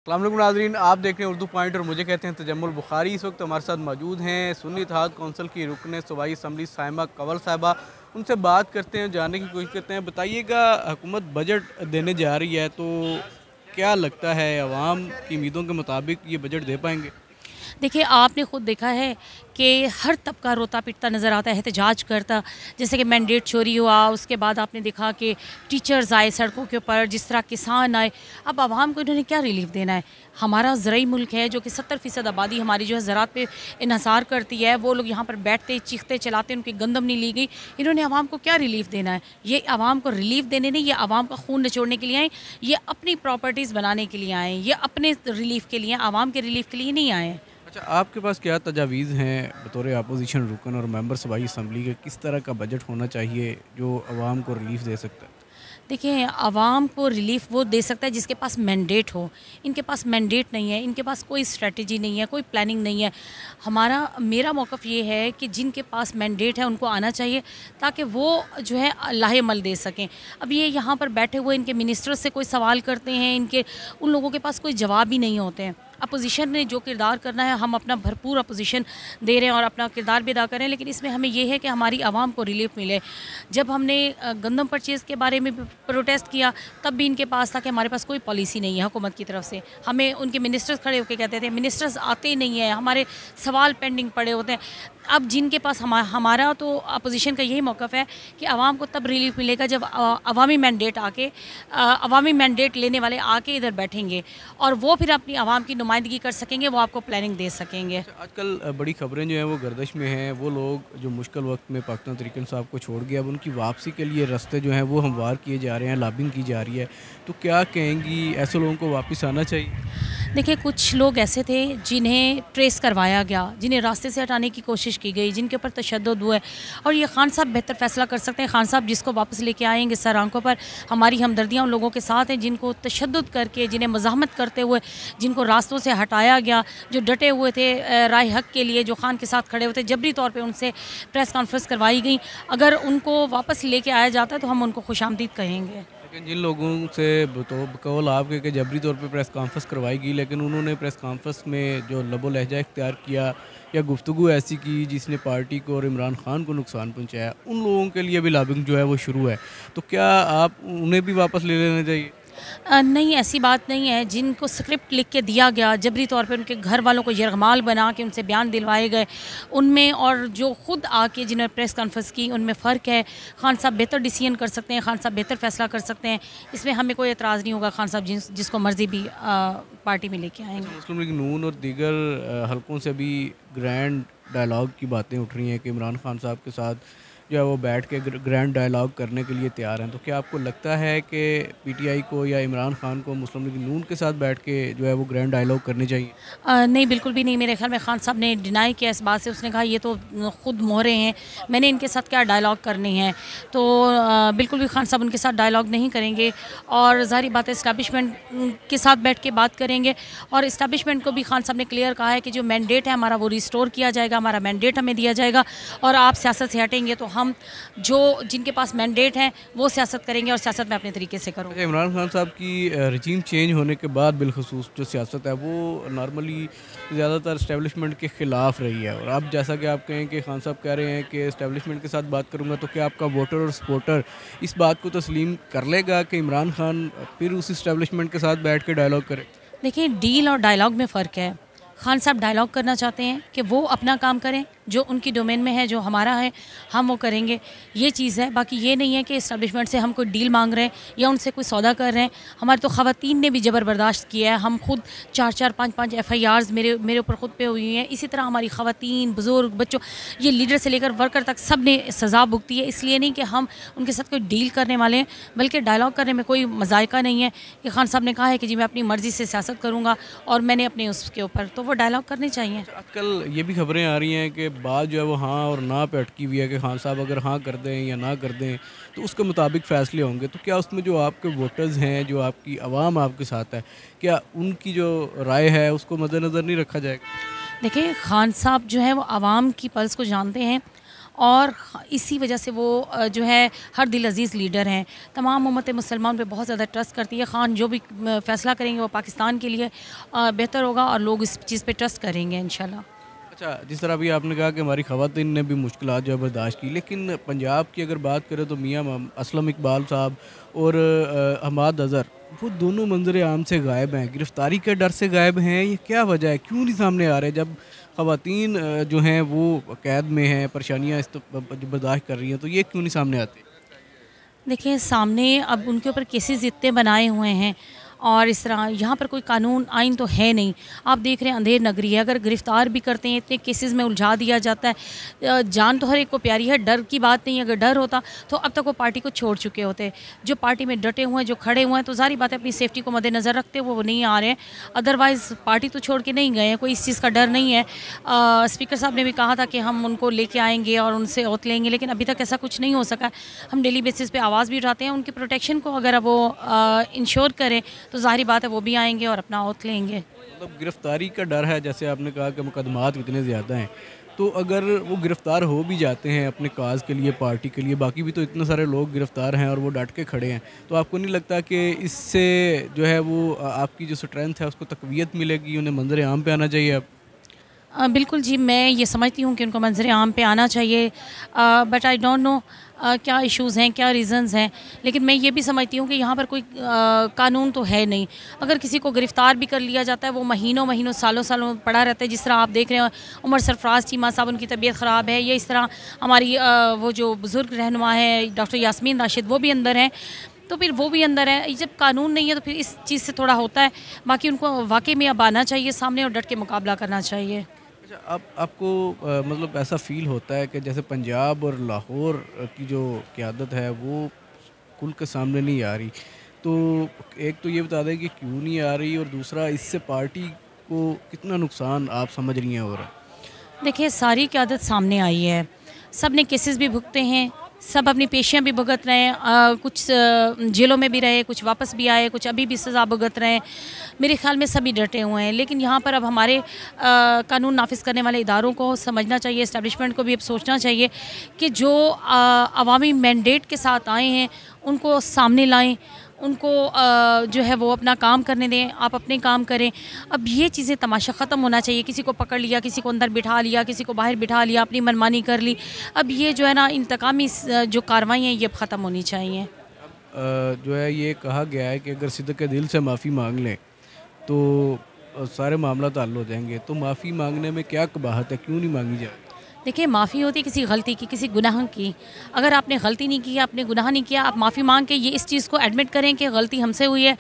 अस्सलाम वालेकुम नाज़रीन, आप देख रहे हैं उर्दू पॉइंट और मुझे कहते हैं तजम्मुल बुखारी। इस वक्त हमारे साथ मौजूद हैं सुन्नी इत्तेहाद कौंसिल की रुकन सूबाई असम्बली साइमा कंवल साहिबा। उनसे बात करते हैं, जानने की कोशिश करते हैं। बताइएगा, हुकूमत बजट देने जा रही है तो क्या लगता है अवाम की उम्मीदों के मुताबिक ये बजट दे पाएंगे? देखिए, आपने खुद देखा है कि हर तबका रोता पिटता नज़र आता है, एहतजाज करता। जैसे कि मैंडेट चोरी हुआ, उसके बाद आपने देखा कि टीचर्स आए सड़कों के ऊपर, जिस तरह किसान आए। अब आवाम को इन्होंने क्या रिलीफ देना है? हमारा ज़रई मुल्क है जो कि 70% आबादी हमारी जो है ज़राअत पे इन्हसार करती है। वो लोग यहाँ पर बैठते चीखते चलाते, उनकी गंदम नहीं ली गई। इन्होंने आवाम को क्या रिलीफ देना है? ये आवाम को रिलीफ देने नहीं, ये आवाम का खून निचोड़ने के लिए आए, ये अपनी प्रॉपर्टीज़ बनाने के लिए आए, ये अपने रिलीफ के लिए, आवाम के रिलीफ के लिए नहीं आए हैं। अच्छा, आपके पास क्या तजावीज़ हैं बतौर अपोजिशन रुकन और मेंबर सूबाई असम्बली के? किस तरह का बजट होना चाहिए जो आवाम को रिलीफ दे सकता है? देखिए, आवाम को रिलीफ़ वो दे सकता है जिसके पास मैंडेट हो। इनके पास मैंडेट नहीं है, इनके पास कोई स्ट्रैटेजी नहीं है, कोई प्लानिंग नहीं है। मेरा मौक़िफ़ ये है कि जिनके पास मैंडेट है उनको आना चाहिए, ताकि वो जो है लाहेमल दे सकें। अब ये यहाँ पर बैठे हुए इनके मिनिस्टर से कोई सवाल करते हैं, इनके उन लोगों के पास कोई जवाब ही नहीं होते हैं। अपोज़िशन ने जो किरदार करना है, हम अपना भरपूर अपोज़िशन दे रहे हैं और अपना किरदार भी अदा कर रहे हैं, लेकिन इसमें हमें ये है कि हमारी आवाम को रिलीफ़ मिले। जब हमने गंदम परचेज़ के बारे में भी प्रोटेस्ट किया, तब भी इनके पास था कि हमारे पास कोई पॉलिसी नहीं है हुकूमत की तरफ से। हमें उनके मिनिस्टर्स खड़े होकर कहते थे, मिनिस्टर्स आते ही नहीं हैं, हमारे सवाल पेंडिंग पड़े होते हैं। अब जिनके पास हमारा तो अपोज़िशन का यही मौक़िफ़ है कि आवाम को तब रिलीफ़ मिलेगा जब अवामी मैंडेट लेने वाले आके इधर बैठेंगे और वो फिर अपनी आवाम की नुमाइंदगी कर सकेंगे, वो आपको प्लानिंग दे सकेंगे। अच्छा, आजकल बड़ी खबरें जो हैं वो गर्दिश में हैं। वो लोग जो मुश्किल वक्त में पाकिस्तान तहरीक इंसाफ को छोड़ गए, अब उनकी वापसी के लिए रास्ते जो हैं वो हमवार किए जा रहे हैं, लॉबिंग की जा रही है। तो क्या कहेंगी, ऐसे लोगों को वापस आना चाहिए? देखिए, कुछ लोग ऐसे थे जिन्हें ट्रेस करवाया गया, जिन्हें रास्ते से हटाने की कोशिश की गई, जिनके ऊपर तशद्दुद हुआ है, और ये खान साहब बेहतर फ़ैसला कर सकते हैं। खान साहब जिसको वापस लेके आएंगे सर आंखों पर, हमारी हमदर्दियाँ उन लोगों के साथ हैं जिनको तशद्दुद करके, जिन्हें मज़ाहमत करते हुए, जिनको रास्तों से हटाया गया, जो डटे हुए थे राय हक़ के लिए, जो खान के साथ खड़े होते, जबरी तौर पर उनसे प्रेस कॉन्फ्रेंस करवाई गई। अगर उनको वापस लेके आया जाता है तो हम उनको खुशामदीद कहेंगे। लेकिन जिन लोगों से तो कौल आपके कि जबरी तौर पे प्रेस कॉन्फ्रेंस करवाई गई, लेकिन उन्होंने प्रेस कॉन्फ्रेंस में जो लबो लहजा इख्तियार किया या गुफ्तगू ऐसी की जिसने पार्टी को और इमरान खान को नुकसान पहुंचाया, उन लोगों के लिए भी लॉबिंग जो है वो शुरू है। तो क्या आप उन्हें भी वापस ले लेना चाहिए? नहीं, ऐसी बात नहीं है। जिनको स्क्रिप्ट लिख के दिया गया, जबरी तौर पे उनके घर वालों को यरगमाल बना के उनसे बयान दिलवाए गए, उनमें और जो खुद आके जिन्होंने प्रेस कॉन्फ्रेंस की, उनमें फ़र्क है। खान साहब बेहतर डिसीजन कर सकते हैं, खान साहब बेहतर फ़ैसला कर सकते हैं। इसमें हमें कोई एतराज़ नहीं होगा। खान साहब जिसको मर्ज़ी भी पार्टी में लेके आएँगे। अच्छा, मुस्लिम लीग नून और दीगर हलकों से भी ग्रैंड डायलॉग की बातें उठ रही हैं कि इमरान खान साहब के साथ जो है वो बैठ के ग्रैंड डायलॉग करने के लिए तैयार हैं। तो क्या आपको लगता है कि पीटीआई को या इमरान खान को मुस्लिम लीग नून के साथ बैठ के जो है वो ग्रैंड डायलॉग करने चाहिए? नहीं, बिल्कुल भी नहीं। मेरे ख़्याल में खान साहब ने डिनाई किया इस बात से। उसने कहा ये तो खुद मोहरे हैं, मैंने इनके साथ क्या डायलॉग करने हैं। तो बिल्कुल भी खान साहब उनके साथ डायलॉग नहीं करेंगे और ज़ाहिर बात है इस्टेब्लिशमेंट के साथ बैठ के बात करेंगे। और इस्टेब्लिशमेंट को भी खान साहब ने क्लियर कहा है कि जो मैंडेट है हमारा वो रिस्टोर किया जाएगा, हमारा मैंडेट हमें दिया जाएगा और आप सियासत से हटेंगे तो हम जो जिनके पास मैंडेट हैं वो सियासत करेंगे और सियासत मैं अपने तरीके से करूँगा। अच्छा, इमरान खान साहब की रजीम चेंज होने के बाद बिलखसूस जो सियासत है वो नॉर्मली ज़्यादातर इस्टेब्लिशमेंट के ख़िलाफ़ रही है, और अब जैसा कि आप कहें कि खान साहब कह रहे हैं कि इस्टेब्लिशमेंट के साथ बात करूंगा, तो क्या आपका वोटर और सपोर्टर इस बात को तस्लीम कर लेगा कि इमरान खान फिर उस इस्टेब्लिशमेंट के साथ बैठ के डायलॉग करे? देखिए, डील और डायलॉग में फ़र्क है। खान साहब डायलॉग करना चाहते हैं कि वो अपना काम करें, जो उनकी डोमेन में है, जो हमारा है हम वो करेंगे, ये चीज़ है। बाकी ये नहीं है कि इस्टेब्लिशमेंट से हम कोई डील मांग रहे हैं या उनसे कोई सौदा कर रहे हैं। हमारे तो ख़वातीन ने भी जबर बर्दाश्त किया है। हम खुद 4-4 5-5 FIRs मेरे ऊपर खुद पे हुई हैं। इसी तरह हमारी ख़वातीन, बुज़ुर्ग, बच्चों, ये लीडर से लेकर वर्कर तक सब ने सज़ा भुगती है। इसलिए नहीं कि हम उनके साथ कोई डील करने वाले हैं, बल्कि डायलॉग करने में कोई मज़ायका नहीं है। कि खान साहब ने कहा है कि जी मैं अपनी मर्ज़ी से सियासत करूँगा और मैंने अपने उसके ऊपर, तो वो डायलॉग करने चाहिए। आजकल ये भी खबरें आ रही हैं कि बात जो है वो हाँ और ना पे अटकी हुई है कि खान साहब अगर हाँ कर दें या ना कर दें तो उसके मुताबिक फ़ैसले होंगे। तो क्या उसमें जो आपके वोटर्स हैं, जो आपकी आवाम आपके साथ है, क्या उनकी जो राय है उसको मद्देनज़र नहीं रखा जाएगा? देखिए, खान साहब जो है वो आवाम की पल्स को जानते हैं और इसी वजह से वो जो है हर दिल अजीज़ लीडर हैं। तमाम उम्मत मुसलमान पे बहुत ज़्यादा ट्रस्ट करती है। ख़ान जो भी फ़ैसला करेंगे वो पाकिस्तान के लिए बेहतर होगा और लोग इस चीज़ पे ट्रस्ट करेंगे इंशाल्लाह। अच्छा, जिस तरह अभी आपने कहा कि हमारी ख़वातीन ने भी मुश्किलात जो है बर्दाश्त की, लेकिन पंजाब की अगर बात करें तो मियाँ असलम इकबाल साहब और हमाद अज़हर, वो दोनों मंजर आम से गायब हैं। गिरफ़्तारी के डर से गायब हैं, ये क्या वजह है? क्यों नहीं सामने आ रहे? जब ख़वातीन जो हैं वो कैद में हैं, परेशानियाँ बर्दाश्त कर रही हैं, तो ये क्यों नहीं सामने आते? देखिए, सामने अब उनके ऊपर केसेस इतने बनाए हुए हैं और इस तरह यहाँ पर कोई कानून आइन तो है नहीं। आप देख रहे हैं अंधेर नगरी है, अगर गिरफ़्तार भी करते हैं इतने केसेस में उलझा दिया जाता है। जान तो हर एक को प्यारी है, डर की बात नहीं है। अगर डर होता तो अब तक वो पार्टी को छोड़ चुके होते। जो पार्टी में डटे हुए हैं, जो खड़े हुए हैं, तो ज़ाहिर बात है अपनी सेफ्टी को मद्देनज़र रखते हुए वो नहीं आ रहे हैं। अदरवाइज़ पार्टी तो छोड़ के नहीं गए हैं, कोई इस चीज़ का डर नहीं है। स्पीकर साहब ने भी कहा था कि हम उनको लेके आएँगे और उनसे ओथ लेंगे, लेकिन अभी तक ऐसा कुछ नहीं हो सका। हम डेली बेसिस पे आवाज़ भी उठाते हैं, उनकी प्रोटेक्शन को अगर वो इंश्योर करें तो ज़ाहिर बात है वो भी आएंगे और अपना ओथ लेंगे। मतलब गिरफ़्तारी का डर है, जैसे आपने कहा कि मुकदमात इतने ज़्यादा हैं, तो अगर वो गिरफ़्तार हो भी जाते हैं अपने काज के लिए, पार्टी के लिए, बाकी भी तो इतने सारे लोग गिरफ़्तार हैं और वो डट के खड़े हैं, तो आपको नहीं लगता कि इससे जो है वो आपकी जो स्ट्रेंथ है उसको तक़वियत मिलेगी, उन्हें मंजर आम पे आना चाहिए अब? बिल्कुल जी, मैं ये समझती हूँ कि उनको मंज़र आम पे आना चाहिए, बट आई डोंट नो क्या इश्यूज़ हैं, क्या रीज़न्स हैं। लेकिन मैं ये भी समझती हूँ कि यहाँ पर कोई कानून तो है नहीं। अगर किसी को गिरफ़्तार भी कर लिया जाता है, वो महीनों महीनों सालों सालों पड़ा रहता है। जिस तरह आप देख रहे हैं उमर सरफराज चीमा साहब, उनकी तबीयत ख़राब है, या इस तरह हमारी वो जो बुज़ुर्ग रहनुमा है डॉक्टर यास्मीन राशिद, वो भी अंदर हैं, तो फिर वो भी अंदर है। जब कानून नहीं है तो फिर इस चीज़ से थोड़ा होता है। बाकी उनको वाकई में अब आना चाहिए सामने और डट के मुकाबला करना चाहिए। अच्छा, आप आपको मतलब ऐसा फ़ील होता है कि जैसे पंजाब और लाहौर की जो क़यादत है वो खुल के सामने नहीं आ रही, तो एक तो ये बता दें कि क्यों नहीं आ रही, और दूसरा इससे पार्टी को कितना नुकसान आप समझ रही हैं हो रहा है? देखिए, सारी क़यादत सामने आई है, सब ने केसेस भी भुगते हैं, सब अपनी पेशियाँ भी भुगत रहे हैं। कुछ जेलों में भी रहे, कुछ वापस भी आए, कुछ अभी भी सज़ा भुगत रहे हैं। मेरे ख़्याल में सभी डटे हुए हैं, लेकिन यहाँ पर अब हमारे कानून नाफिज़ करने वाले इदारों को समझना चाहिए, इस्टेब्लिशमेंट को भी अब सोचना चाहिए कि जो अवामी मैंडेट के साथ आए हैं उनको सामने लाएँ, उनको जो है वो अपना काम करने दें, आप अपने काम करें। अब ये चीज़ें तमाशा ख़त्म होना चाहिए। किसी को पकड़ लिया, किसी को अंदर बिठा लिया, किसी को बाहर बिठा लिया, अपनी मनमानी कर ली। अब ये जो है ना इंतकामी जो कार्रवाई हैं ये अब ख़त्म होनी चाहिए। जो है ये कहा गया है कि अगर सिद्क़ दिल से माफ़ी मांग लें तो सारे मामला हल हो जाएंगे, तो माफ़ी मांगने में क्या कबाहत है, क्यों नहीं मांगी जाए? देखिए, माफ़ी होती है किसी गलती की, किसी गुनाह की। अगर आपने गलती नहीं की, आपने गुनाह नहीं किया, आप माफ़ी मांग के ये इस चीज़ को एडमिट करें कि गलती हमसे हुई है।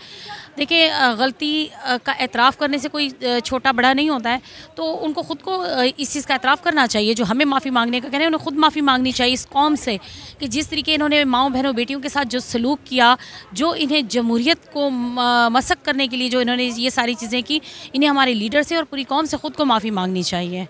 देखिए, गलती का एतराफ़ करने से कोई छोटा बड़ा नहीं होता है, तो उनको ख़ुद को इस चीज़ का एतराफ़ करना चाहिए। जो हमें माफ़ी मांगने का कह रहे हैं, उन्हें ख़ुद माफ़ी मांगनी चाहिए इस कौम से कि जिस तरीके इन्होंने माँओं बहनों बेटियों के साथ जो सलूक किया, जो इन्हें जमहूरियत को मसक करने के लिए जो इन्होंने ये सारी चीज़ें की, इन्हें हमारे लीडर से और पूरी कौम से ख़ुद को माफ़ी मांगनी चाहिए।